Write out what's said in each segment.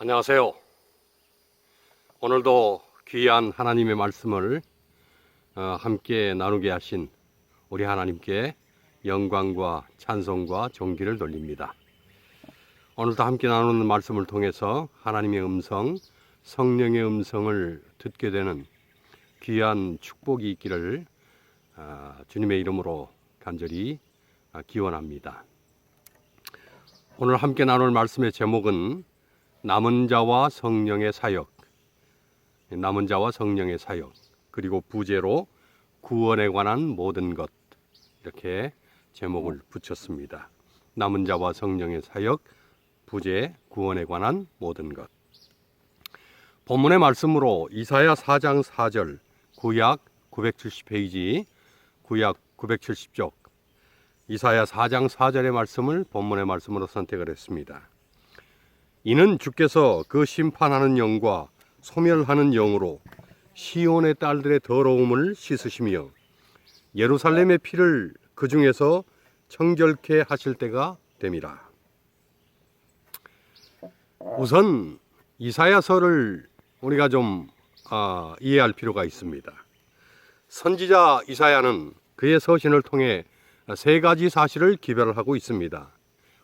안녕하세요. 오늘도 귀한 하나님의 말씀을 함께 나누게 하신 우리 하나님께 영광과 찬송과 존귀를 돌립니다. 오늘도 함께 나누는 말씀을 통해서 하나님의 음성, 성령의 음성을 듣게 되는 귀한 축복이 있기를 주님의 이름으로 간절히 기원합니다. 오늘 함께 나눌 말씀의 제목은 남은 자와 성령의 사역, 남은 자와 성령의 사역, 그리고 부제로 구원에 관한 모든 것, 이렇게 제목을 붙였습니다. 남은 자와 성령의 사역, 부제, 구원에 관한 모든 것. 본문의 말씀으로 이사야 4장 4절, 구약 970페이지, 구약 970쪽, 이사야 4장 4절의 말씀을 본문의 말씀으로 선택을 했습니다. 이는 주께서 그 심판하는 영과 소멸하는 영으로 시온의 딸들의 더러움을 씻으시며 예루살렘의 피를 그 중에서 청결케 하실 때가 됨이라. 우선 이사야서를 우리가 좀 이해할 필요가 있습니다. 선지자 이사야는 그의 서신을 통해 세 가지 사실을 기별하고 있습니다.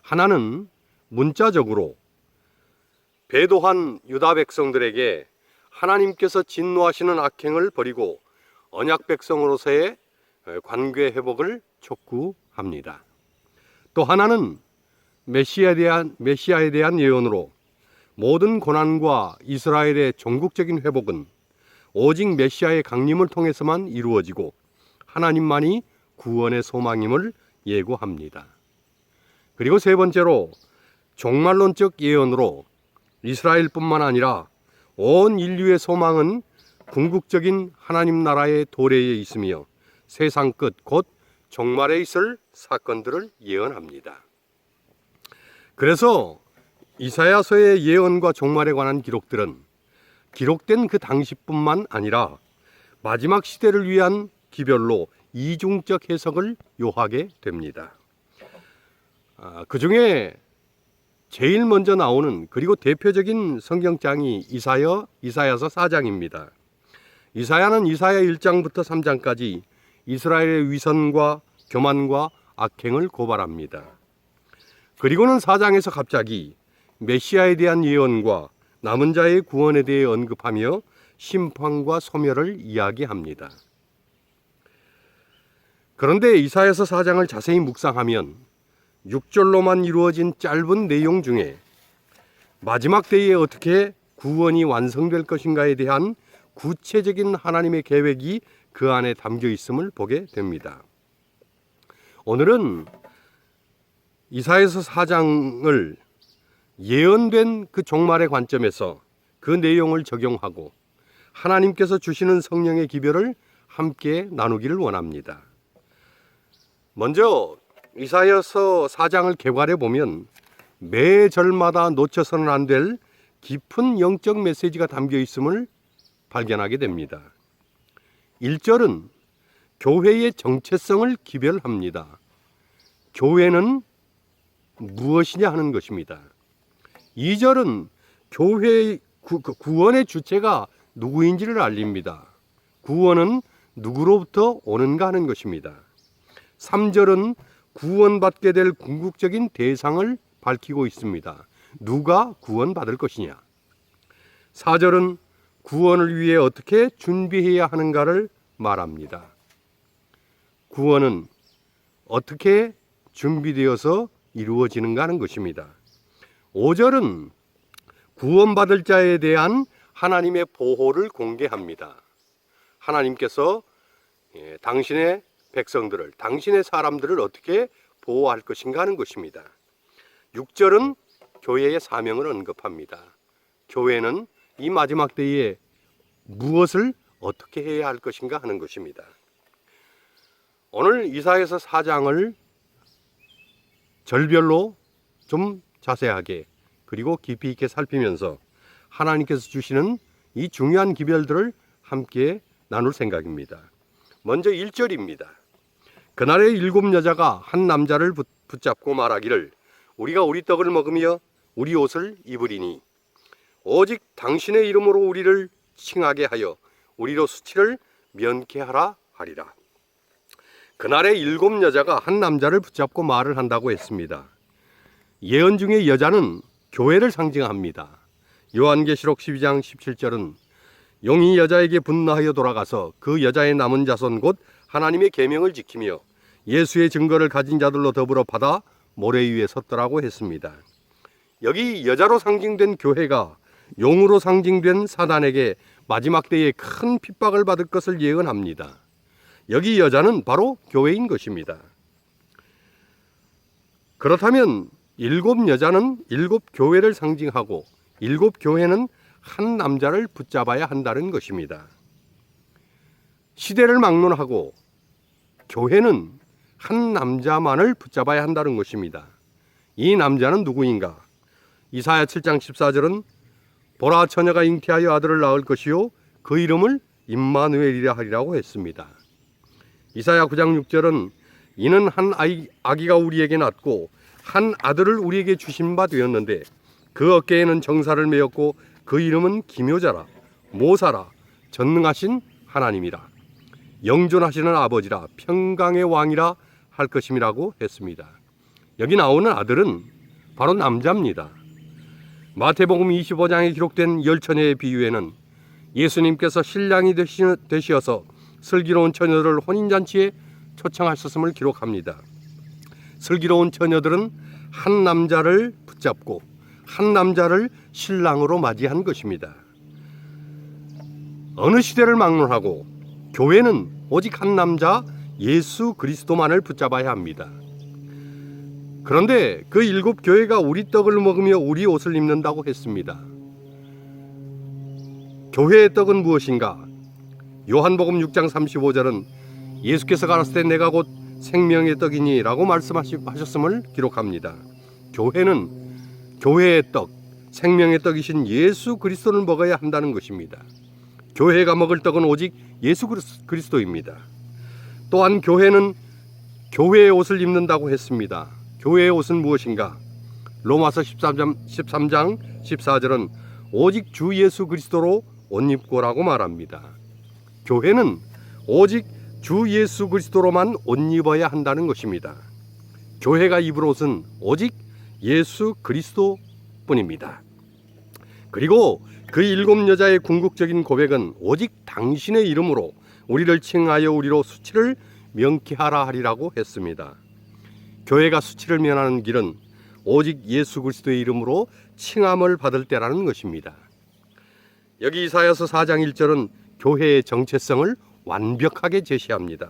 하나는 문자적으로 배도한 유다 백성들에게 하나님께서 진노하시는 악행을 버리고 언약 백성으로서의 관계 회복을 촉구합니다. 또 하나는 메시아에 대한 예언으로 모든 고난과 이스라엘의 종국적인 회복은 오직 메시아의 강림을 통해서만 이루어지고 하나님만이 구원의 소망임을 예고합니다. 그리고 세 번째로 종말론적 예언으로 이스라엘뿐만 아니라 온 인류의 소망은 궁극적인 하나님 나라의 도래에 있으며 세상 끝 곧 종말에 있을 사건들을 예언합니다. 그래서 이사야서의 예언과 종말에 관한 기록들은 기록된 그 당시뿐만 아니라 마지막 시대를 위한 기별로 이중적 해석을 요하게 됩니다. 그 중에 제일 먼저 나오는 그리고 대표적인 성경장이 이사야서 4장입니다. 이사야는 이사야 1장부터 3장까지 이스라엘의 위선과 교만과 악행을 고발합니다. 그리고는 4장에서 갑자기 메시아에 대한 예언과 남은 자의 구원에 대해 언급하며 심판과 소멸을 이야기합니다. 그런데 이사야서 4장을 자세히 묵상하면 6절로만 이루어진 짧은 내용 중에 마지막 때에 어떻게 구원이 완성될 것인가에 대한 구체적인 하나님의 계획이 그 안에 담겨 있음을 보게 됩니다. 오늘은 이사야서 4장을 예언된 그 종말의 관점에서 그 내용을 적용하고 하나님께서 주시는 성령의 기별을 함께 나누기를 원합니다. 먼저 이사야서 4장을 개괄해 보면 매 절마다 놓쳐서는 안 될 깊은 영적 메시지가 담겨 있음을 발견하게 됩니다. 1절은 교회의 정체성을 기별합니다. 교회는 무엇이냐 하는 것입니다. 2절은 교회의 구원의 주체가 누구인지를 알립니다. 구원은 누구로부터 오는가 하는 것입니다. 3절은 구원받게 될 궁극적인 대상을 밝히고 있습니다. 누가 구원받을 것이냐. 4절은 구원을 위해 어떻게 준비해야 하는가를 말합니다. 구원은 어떻게 준비되어서 이루어지는가 하는 것입니다. 5절은 구원받을 자에 대한 하나님의 보호를 공개합니다. 하나님께서 당신의 백성들을, 당신의 사람들을 어떻게 보호할 것인가 하는 것입니다. 6절은 교회의 사명을 언급합니다. 교회는 이 마지막 때에 무엇을 어떻게 해야 할 것인가 하는 것입니다. 오늘 이사야서 4장을 절별로 좀 자세하게 그리고 깊이 있게 살피면서 하나님께서 주시는 이 중요한 기별들을 함께 나눌 생각입니다. 먼저 1절입니다. 그날에 7 여자가 한 남자를 붙잡고 말하기를 우리가 우리 떡을 먹으며 우리 옷을 입으리니 오직 당신의 이름으로 우리를 칭하게 하여 우리로 수치를 면케하라 하리라. 그날에 7 여자가 한 남자를 붙잡고 말을 한다고 했습니다. 예언 중에 여자는 교회를 상징합니다. 요한계시록 12장 17절은 용이 여자에게 분노하여 돌아가서 그 여자의 남은 자손 곧 하나님의 계명을 지키며 예수의 증거를 가진 자들로 더불어 바다 모래 위에 섰더라고 했습니다. 여기 여자로 상징된 교회가 용으로 상징된 사단에게 마지막 때에 큰 핍박을 받을 것을 예언합니다. 여기 여자는 바로 교회인 것입니다. 그렇다면 7 여자는 7 교회를 상징하고 7 교회는 한 남자를 붙잡아야 한다는 것입니다. 시대를 막론하고 교회는 한 남자만을 붙잡아야 한다는 것입니다. 이 남자는 누구인가? 이사야 7장 14절은 보라 처녀가 잉태하여 아들을 낳을 것이요 그 이름을 임마누엘이라 하리라고 했습니다. 이사야 9장 6절은 이는 한 아기가 우리에게 낳고 한 아들을 우리에게 주신 바 되었는데 그 어깨에는 정사를 메었고 그 이름은 기묘자라 모사라 전능하신 하나님이라 영존하시는 아버지라 평강의 왕이라 할 것임이라고 했습니다. 여기 나오는 아들은 바로 남자입니다. 마태복음 25장에 기록된 10처녀의 비유에는 예수님께서 신랑이 되시어서 슬기로운 처녀들을 혼인잔치에 초청하셨음을 기록합니다. 슬기로운 처녀들은 한 남자를 붙잡고 한 남자를 신랑으로 맞이한 것입니다. 어느 시대를 막론하고 교회는 오직 한 남자 예수 그리스도만을 붙잡아야 합니다. 그런데 그 7 교회가 우리 떡을 먹으며 우리 옷을 입는다고 했습니다. 교회의 떡은 무엇인가? 요한복음 6장 35절은 예수께서 가라사대 때 내가 곧 생명의 떡이니 라고 말씀하셨음을 기록합니다. 교회는 교회의 떡, 생명의 떡이신 예수 그리스도를 먹어야 한다는 것입니다. 교회가 먹을 떡은 오직 예수 그리스도입니다. 또한 교회는 교회의 옷을 입는다고 했습니다. 교회의 옷은 무엇인가? 로마서 13장 14절은 오직 주 예수 그리스도로 옷 입고라고 말합니다. 교회는 오직 주 예수 그리스도로만 옷 입어야 한다는 것입니다. 교회가 입을 옷은 오직 예수 그리스도뿐입니다. 그리고 그 7 여자의 궁극적인 고백은 오직 당신의 이름으로 우리를 칭하여 우리로 수치를 명케하라 하리라고 했습니다. 교회가 수치를 면하는 길은 오직 예수 그리스도의 이름으로 칭함을 받을 때라는 것입니다. 여기 이사야서 4장 1절은 교회의 정체성을 완벽하게 제시합니다.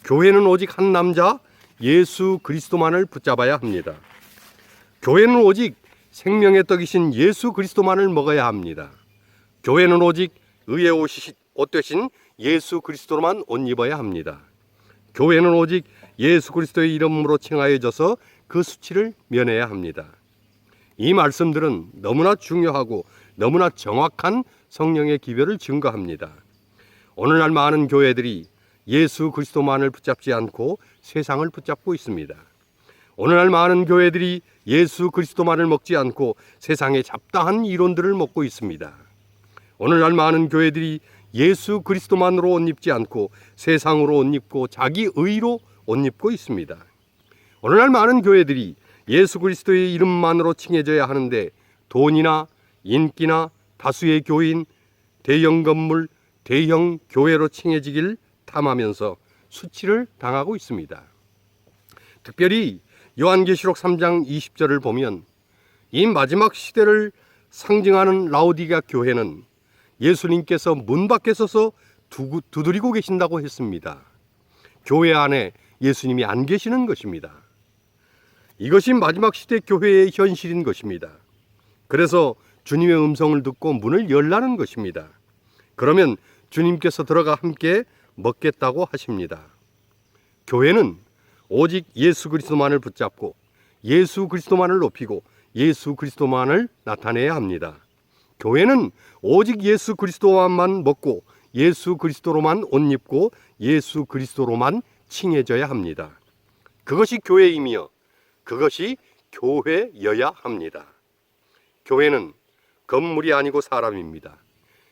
교회는 오직 한 남자 예수 그리스도만을 붙잡아야 합니다. 교회는 오직 생명의 떡이신 예수 그리스도만을 먹어야 합니다. 교회는 오직 의의 옷 되신 예수 그리스도로만 옷 입어야 합니다. 교회는 오직 예수 그리스도의 이름으로 칭하여져서 그 수치를 면해야 합니다. 이 말씀들은 너무나 중요하고 너무나 정확한 성령의 기별을 증거합니다. 오늘날 많은 교회들이 예수 그리스도만을 붙잡지 않고 세상을 붙잡고 있습니다. 오늘날 많은 교회들이 예수 그리스도만을 먹지 않고 세상의 잡다한 이론들을 먹고 있습니다. 오늘날 많은 교회들이 예수 그리스도만으로 옷 입지 않고 세상으로 옷 입고 자기 의로 옷 입고 있습니다. 오늘날 많은 교회들이 예수 그리스도의 이름만으로 칭해져야 하는데 돈이나 인기나 다수의 교인, 대형 건물, 대형 교회로 칭해지길 탐하면서 수치를 당하고 있습니다. 특별히 요한계시록 3장 20절을 보면 이 마지막 시대를 상징하는 라오디게아 교회는 예수님께서 문 밖에 서서 두드리고 계신다고 했습니다. 교회 안에 예수님이 안 계시는 것입니다. 이것이 마지막 시대 교회의 현실인 것입니다. 그래서 주님의 음성을 듣고 문을 열라는 것입니다. 그러면 주님께서 들어가 함께 먹겠다고 하십니다. 교회는 오직 예수 그리스도만을 붙잡고 예수 그리스도만을 높이고 예수 그리스도만을 나타내야 합니다. 교회는 오직 예수 그리스도만만 먹고 예수 그리스도로만 옷 입고 예수 그리스도로만 칭해져야 합니다. 그것이 교회이며 그것이 교회여야 합니다. 교회는 건물이 아니고 사람입니다.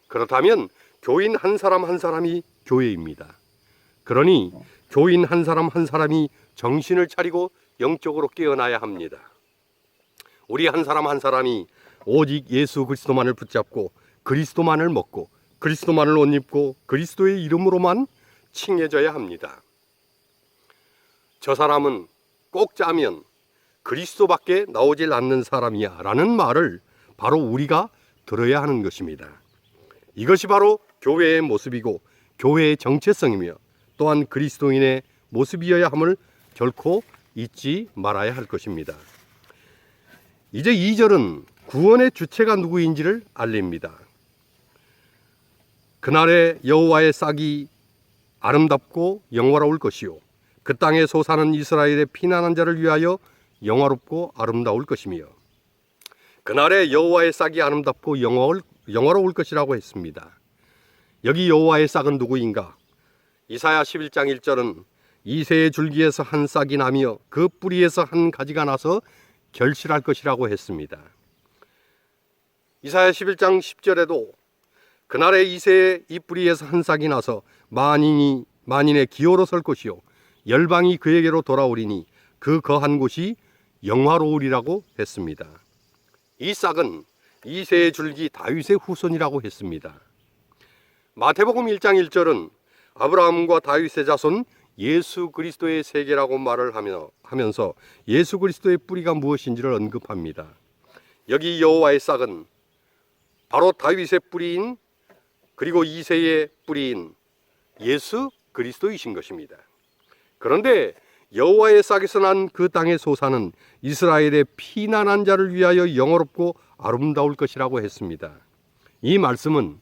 그렇다면 교인 한 사람 한 사람이 교회입니다. 그러니 교인 한 사람 한 사람이 정신을 차리고 영적으로 깨어나야 합니다. 우리 한 사람 한 사람이 오직 예수 그리스도만을 붙잡고 그리스도만을 먹고 그리스도만을 옷 입고 그리스도의 이름으로만 칭해져야 합니다. 저 사람은 꼭 짜면 그리스도밖에 나오질 않는 사람이야 라는 말을 바로 우리가 들어야 하는 것입니다. 이것이 바로 교회의 모습이고 교회의 정체성이며 또한 그리스도인의 모습이어야 함을 결코 잊지 말아야 할 것입니다. 이제 2절은 구원의 주체가 누구인지를 알립니다. 그날에 여호와의 싹이 아름답고 영화로울 것이요 그 땅에 솟아는 이스라엘의 피난한 자를 위하여 영화롭고 아름다울 것이며 그날에 여호와의 싹이 아름답고 영화로울 것이라고 했습니다. 여기 여호와의 싹은 누구인가? 이사야 11장 1절은 이새의 줄기에서 한 싹이 나며 그 뿌리에서 한 가지가 나서 결실할 것이라고 했습니다. 이사야 11장 10절에도 그날에 이새의 이 뿌리에서 한 싹이 나서 만인의 기호로 설 것이요 열방이 그에게로 돌아오리니 그 거한 곳이 영화로우리라고 했습니다. 이 싹은 이새의 줄기 다윗의 후손이라고 했습니다. 마태복음 1장 1절은 아브라함과 다윗의 자손 예수 그리스도의 세계라고 말을 하면서 예수 그리스도의 뿌리가 무엇인지를 언급합니다. 여기 여호와의 싹은 바로 다윗의 뿌리인 그리고 이새의 뿌리인 예수 그리스도이신 것입니다. 그런데 여호와의 싹에서 난 그 땅의 소사는 이스라엘의 피난한 자를 위하여 영화롭고 아름다울 것이라고 했습니다. 이 말씀은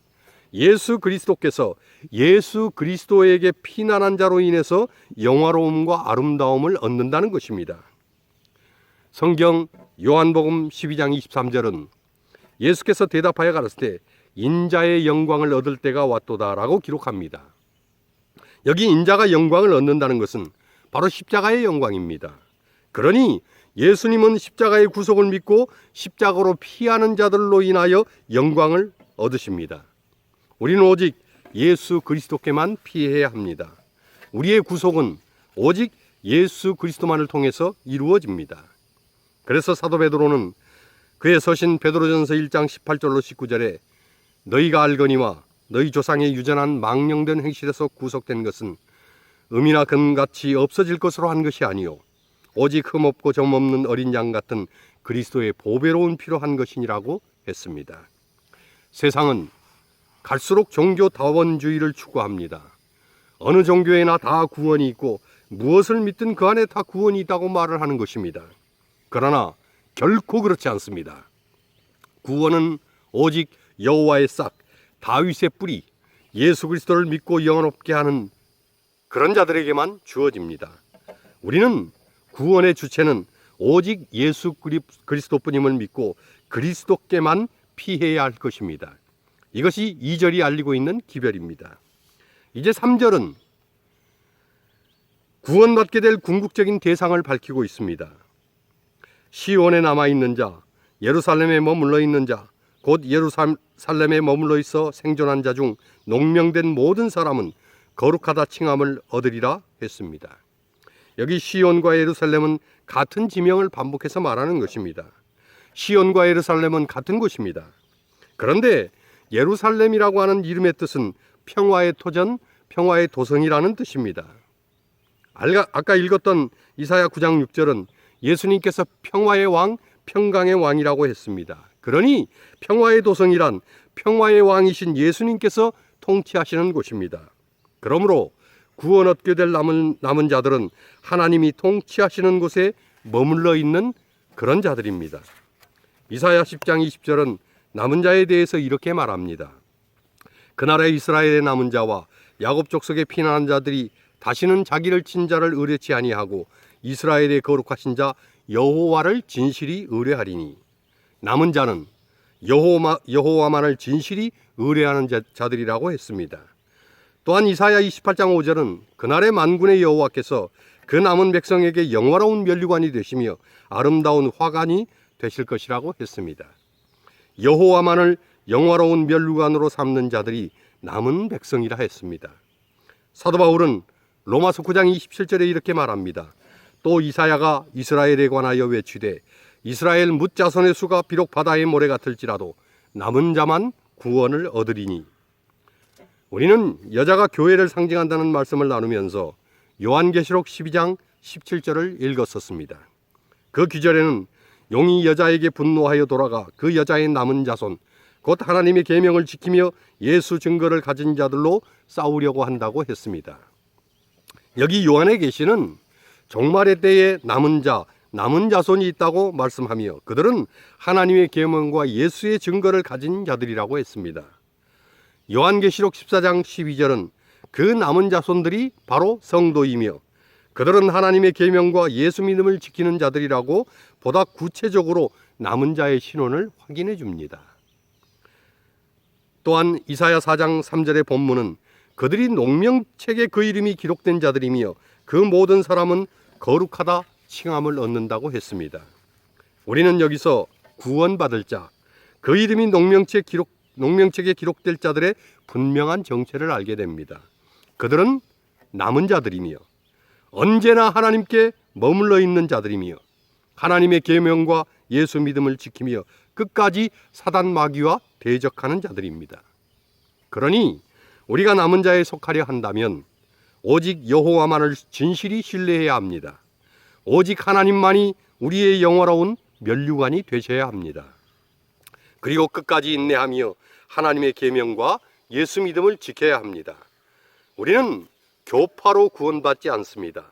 예수 그리스도께서 예수 그리스도에게 피난한 자로 인해서 영화로움과 아름다움을 얻는다는 것입니다. 성경 요한복음 12장 23절은 예수께서 대답하여 가라사대 인자의 영광을 얻을 때가 왔도다라고 기록합니다. 여기 인자가 영광을 얻는다는 것은 바로 십자가의 영광입니다. 그러니 예수님은 십자가의 구속을 믿고 십자가로 피하는 자들로 인하여 영광을 얻으십니다. 우리는 오직 예수 그리스도께만 피해야 합니다. 우리의 구속은 오직 예수 그리스도만을 통해서 이루어집니다. 그래서 사도 베드로는 그의 서신 베드로전서 1장 18절로 19절에 너희가 알거니와 너희 조상의 유전한 망령된 행실에서 구속된 것은 음이나 금같이 없어질 것으로 한 것이 아니요 오직 흠없고 점없는 어린 양 같은 그리스도의 보배로운 피로 한 것이니라고 했습니다. 세상은 갈수록 종교다원주의를 추구합니다. 어느 종교에나 다 구원이 있고 무엇을 믿든 그 안에 다 구원이 있다고 말을 하는 것입니다. 그러나 결코 그렇지 않습니다. 구원은 오직 여호와의 싹, 다윗의 뿌리, 예수 그리스도를 믿고 영원롭게 하는 그런 자들에게만 주어집니다. 우리는 구원의 주체는 오직 예수 그리스도뿐임을 믿고 그리스도께만 피해야 할 것입니다. 이것이 2절이 알리고 있는 기별입니다. 이제 3절은 구원받게 될 궁극적인 대상을 밝히고 있습니다. 시온에 남아있는 자, 예루살렘에 머물러 있는 자, 곧 예루살렘에 머물러 있어 생존한 자 중 농명된 모든 사람은 거룩하다 칭함을 얻으리라 했습니다. 여기 시온과 예루살렘은 같은 지명을 반복해서 말하는 것입니다. 시온과 예루살렘은 같은 곳입니다. 그런데 예루살렘이라고 하는 이름의 뜻은 평화의 토전, 평화의 도성이라는 뜻입니다. 아까 읽었던 이사야 9장 6절은 예수님께서 평화의 왕, 평강의 왕이라고 했습니다. 그러니 평화의 도성이란 평화의 왕이신 예수님께서 통치하시는 곳입니다. 그러므로 구원 얻게 될 남은 자들은 하나님이 통치하시는 곳에 머물러 있는 그런 자들입니다. 이사야 10장 20절은 남은 자에 대해서 이렇게 말합니다. 그날에 이스라엘의 남은 자와 야곱 족속의 피난한 자들이 다시는 자기를 친 자를 의뢰치 아니하고 이스라엘의 거룩하신 자 여호와를 진실이 의뢰하리니 남은 자는 여호와만을 진실이 의뢰하는 자들이라고 했습니다. 또한 이사야 28장 5절은 그날의 만군의 여호와께서 그 남은 백성에게 영화로운 면류관이 되시며 아름다운 화관이 되실 것이라고 했습니다. 여호와만을 영화로운 멸류관으로 삼는 자들이 남은 백성이라 했습니다. 사도 바울은 로마서 9장 27절에 이렇게 말합니다. 또 이사야가 이스라엘에 관하여 외치되 이스라엘 뭇 자손의 수가 비록 바다의 모래 같을지라도 남은 자만 구원을 얻으리니. 우리는 여자가 교회를 상징한다는 말씀을 나누면서 요한계시록 12장 17절을 읽었었습니다. 그 귀절에는 용이 여자에게 분노하여 돌아가 그 여자의 남은 자손 곧 하나님의 계명을 지키며 예수 증거를 가진 자들로 싸우려고 한다고 했습니다. 여기 요한의 계시는 종말의 때에 남은 자, 남은 자손이 있다고 말씀하며 그들은 하나님의 계명과 예수의 증거를 가진 자들이라고 했습니다. 요한계시록 14장 12절은 그 남은 자손들이 바로 성도이며 그들은 하나님의 계명과 예수 믿음을 지키는 자들이라고 보다 구체적으로 남은 자의 신원을 확인해 줍니다. 또한 이사야 4장 3절의 본문은 그들이 농명책에 그 이름이 기록된 자들이며 그 모든 사람은 거룩하다 칭함을 얻는다고 했습니다. 우리는 여기서 구원받을 자, 그 이름이 농명책에 기록될 자들의 분명한 정체를 알게 됩니다. 그들은 남은 자들이며 언제나 하나님께 머물러 있는 자들이며 하나님의 계명과 예수 믿음을 지키며 끝까지 사단 마귀와 대적하는 자들입니다. 그러니 우리가 남은 자에 속하려 한다면 오직 여호와만을 진실이 신뢰해야 합니다. 오직 하나님만이 우리의 영원로운 멸류관이 되셔야 합니다. 그리고 끝까지 인내하며 하나님의 계명과 예수 믿음을 지켜야 합니다. 우리는 교파로 구원받지 않습니다.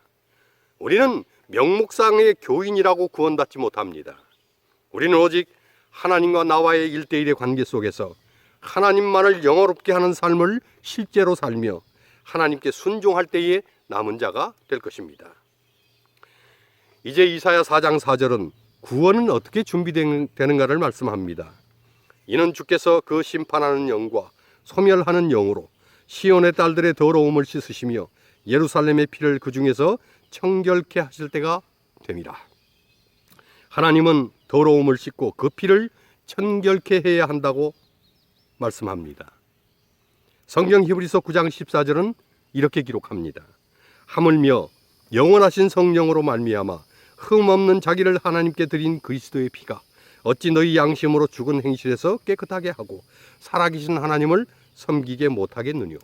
우리는 명목상의 교인이라고 구원받지 못합니다. 우리는 오직 하나님과 나와의 1대1의 관계 속에서 하나님만을 영화롭게 하는 삶을 실제로 살며 하나님께 순종할 때에 남은 자가 될 것입니다. 이제 이사야 4장 4절은 구원은 어떻게 준비되는가를 말씀합니다. 이는 주께서 그 심판하는 영과 소멸하는 영으로 시온의 딸들의 더러움을 씻으시며 예루살렘의 피를 그 중에서 청결케 하실 때가 됨이라. 하나님은 더러움을 씻고 그 피를 청결케 해야 한다고 말씀합니다. 성경 히브리서 9장 14절은 이렇게 기록합니다. 하물며 영원하신 성령으로 말미암아 흠없는 자기를 하나님께 드린 그리스도의 피가 어찌 너희 양심으로 죽은 행실에서 깨끗하게 하고 살아계신 하나님을 섬기게 못하겠느뇨.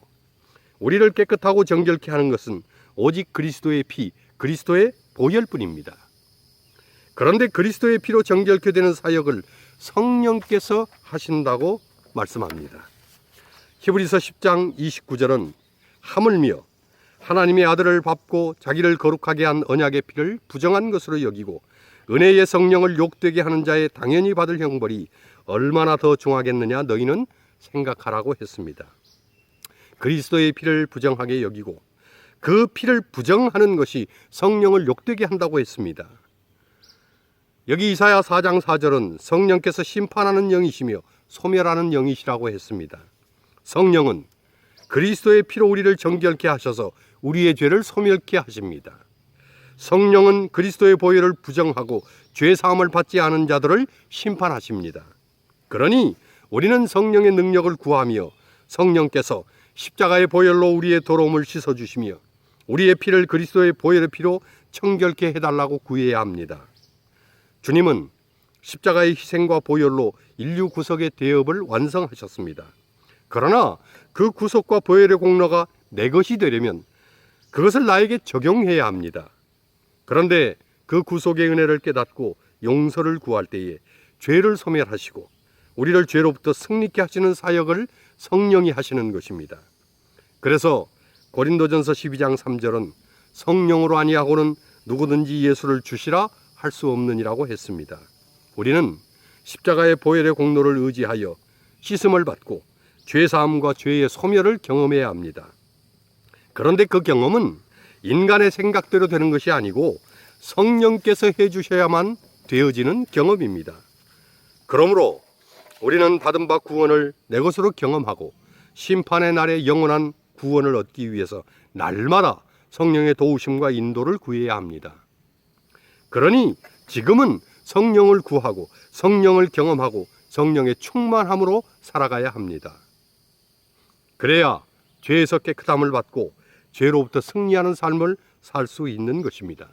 우리를 깨끗하고 정결케 하는 것은 오직 그리스도의 피, 그리스도의 보혈뿐입니다. 그런데 그리스도의 피로 정결케 되는 사역을 성령께서 하신다고 말씀합니다. 히브리서 10장 29절은 하물며 하나님의 아들을 밟고 자기를 거룩하게 한 언약의 피를 부정한 것으로 여기고 은혜의 성령을 욕되게 하는 자의 당연히 받을 형벌이 얼마나 더 중하겠느냐 너희는 생각하라고 했습니다. 그리스도의 피를 부정하게 여기고 그 피를 부정하는 것이 성령을 욕되게 한다고 했습니다. 여기 이사야 4장 4절은 성령께서 심판하는 영이시며 소멸하는 영이시라고 했습니다. 성령은 그리스도의 피로 우리를 정결케 하셔서 우리의 죄를 소멸케 하십니다. 성령은 그리스도의 보혈을 부정하고 죄 사함을 받지 않은 자들을 심판하십니다. 그러니 우리는 성령의 능력을 구하며 성령께서 십자가의 보혈로 우리의 더러움을 씻어주시며 우리의 피를 그리스도의 보혈의 피로 청결케 해달라고 구해야 합니다. 주님은 십자가의 희생과 보혈로 인류 구속의 대업을 완성하셨습니다. 그러나 그 구속과 보혈의 공로가 내 것이 되려면 그것을 나에게 적용해야 합니다. 그런데 그 구속의 은혜를 깨닫고 용서를 구할 때에 죄를 소멸하시고 우리를 죄로부터 승리케 하시는 사역을 성령이 하시는 것입니다. 그래서 고린도전서 12장 3절은 성령으로 아니하고는 누구든지 예수를 주시라 할 수 없느니라고 했습니다. 우리는 십자가의 보혈의 공로를 의지하여 씻음을 받고 죄사함과 죄의 소멸을 경험해야 합니다. 그런데 그 경험은 인간의 생각대로 되는 것이 아니고 성령께서 해주셔야만 되어지는 경험입니다. 그러므로 우리는 받은 바 구원을 내 것으로 경험하고 심판의 날에 영원한 구원을 얻기 위해서 날마다 성령의 도우심과 인도를 구해야 합니다. 그러니 지금은 성령을 구하고 성령을 경험하고 성령의 충만함으로 살아가야 합니다. 그래야 죄에서 깨끗함을 받고 죄로부터 승리하는 삶을 살 수 있는 것입니다.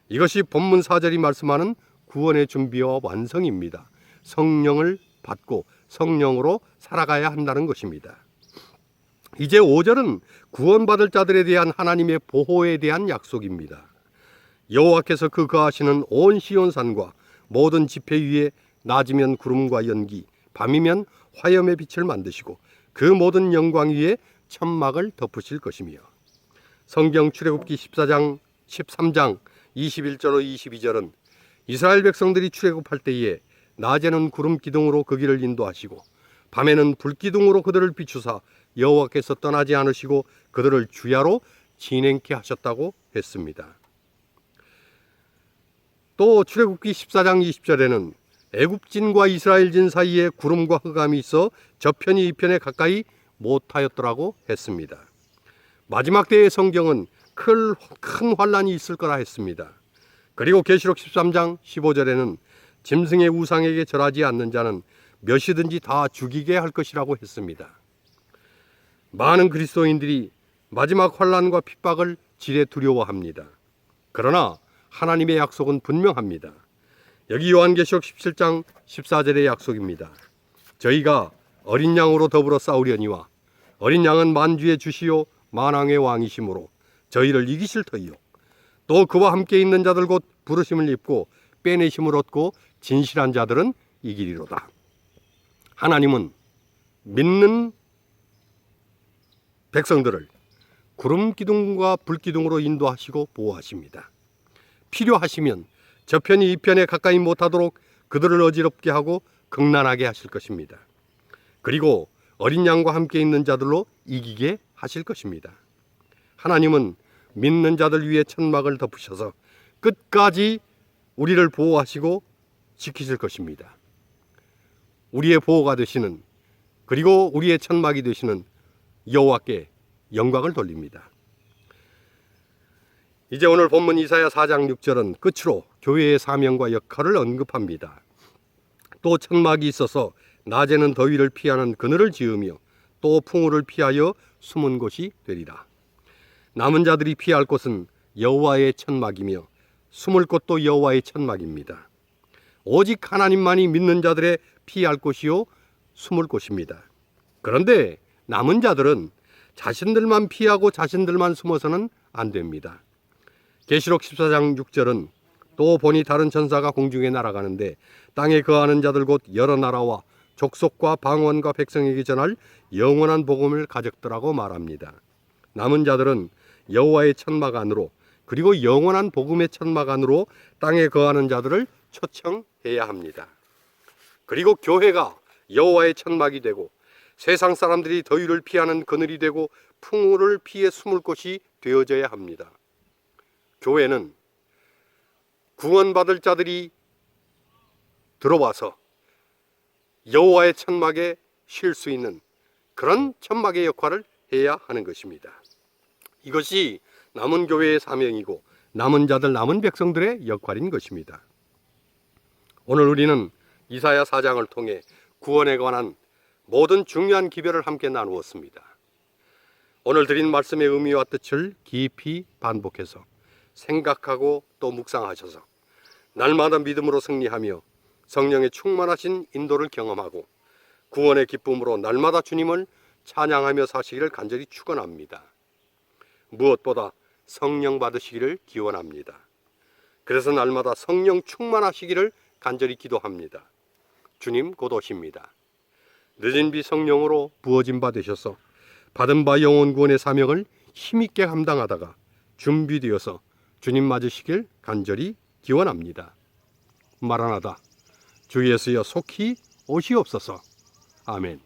이것이 본문 4절이 말씀하는 구원의 준비와 완성입니다. 성령을 받고 성령으로 살아가야 한다는 것입니다. 이제 5절은 구원받을 자들에 대한 하나님의 보호에 대한 약속입니다. 여호와께서 그 거하시는 온 시온산과 모든 지폐 위에 낮이면 구름과 연기, 밤이면 화염의 빛을 만드시고 그 모든 영광 위에 천막을 덮으실 것이며, 성경 출애굽기 13장 21절로 22절은 이스라엘 백성들이 출애굽할 때에 낮에는 구름 기둥으로 그 길을 인도하시고 밤에는 불 기둥으로 그들을 비추사 여호와께서 떠나지 않으시고 그들을 주야로 진행케 하셨다고 했습니다. 또 출애굽기 14장 20절에는 애굽진과 이스라엘진 사이에 구름과 흑암이 있어 저편이 이편에 가까이 못하였더라고 했습니다. 마지막 때의 성경은 큰 환란이 있을 거라 했습니다. 그리고 계시록 13장 15절에는 짐승의 우상에게 절하지 않는 자는 몇이든지 다 죽이게 할 것이라고 했습니다. 많은 그리스도인들이 마지막 환란과 핍박을 지레 두려워합니다. 그러나 하나님의 약속은 분명합니다. 여기 요한계시록 17장 14절의 약속입니다. 저희가 어린 양으로 더불어 싸우려니와 어린 양은 만주의 주시요 만왕의 왕이시므로 저희를 이기실 터이요 또 그와 함께 있는 자들 곧 부르심을 입고 빼내심을 얻고 진실한 자들은 이기리로다. 하나님은 믿는 백성들을 구름 기둥과 불 기둥으로 인도하시고 보호하십니다. 필요하시면 저편이 이편에 가까이 못하도록 그들을 어지럽게 하고 극난하게 하실 것입니다. 그리고 어린 양과 함께 있는 자들로 이기게 하실 것입니다. 하나님은 믿는 자들 위에 천막을 덮으셔서 끝까지 우리를 보호하시고 지키실 것입니다. 우리의 보호가 되시는, 그리고 우리의 천막이 되시는 여호와께 영광을 돌립니다. 이제 오늘 본문 이사야 4장 6절은 끝으로 교회의 사명과 역할을 언급합니다. 또 천막이 있어서 낮에는 더위를 피하는 그늘을 지으며 또 풍우를 피하여 숨은 곳이 되리라. 남은 자들이 피할 곳은 여호와의 천막이며 숨을 곳도 여호와의 천막입니다. 오직 하나님만이 믿는 자들의 피할 곳이요 숨을 곳입니다. 그런데 남은 자들은 자신들만 피하고 자신들만 숨어서는 안 됩니다. 계시록 14장 6절은 또 보니 다른 천사가 공중에 날아가는데 땅에 거하는 자들 곧 여러 나라와 족속과 방언과 백성에게 전할 영원한 복음을 가졌더라고 말합니다. 남은 자들은 여호와의 천막 안으로, 그리고 영원한 복음의 천막 안으로 땅에 거하는 자들을 초청해야 합니다. 그리고 교회가 여호와의 천막이 되고 세상 사람들이 더위를 피하는 그늘이 되고 풍우를 피해 숨을 곳이 되어져야 합니다. 교회는 구원받을 자들이 들어와서 여호와의 천막에 쉴 수 있는 그런 천막의 역할을 해야 하는 것입니다. 이것이 남은 교회의 사명이고 남은 자들, 남은 백성들의 역할인 것입니다. 오늘 우리는 이사야 4장을 통해 구원에 관한 모든 중요한 기별을 함께 나누었습니다. 오늘 드린 말씀의 의미와 뜻을 깊이 반복해서 생각하고 또 묵상하셔서 날마다 믿음으로 승리하며 성령의 충만하신 인도를 경험하고 구원의 기쁨으로 날마다 주님을 찬양하며 사시기를 간절히 축원합니다. 무엇보다 성령 받으시기를 기원합니다. 그래서 날마다 성령 충만하시기를 간절히 기도합니다. 주님 곧 오십니다. 늦은 비 성령으로 부어진 바 되셔서 받은 바 영혼 구원의 사명을 힘있게 감당하다가 준비되어서 주님 맞으시길 간절히 기원합니다. 마라나다, 주 예수여 속히 오시옵소서. 아멘.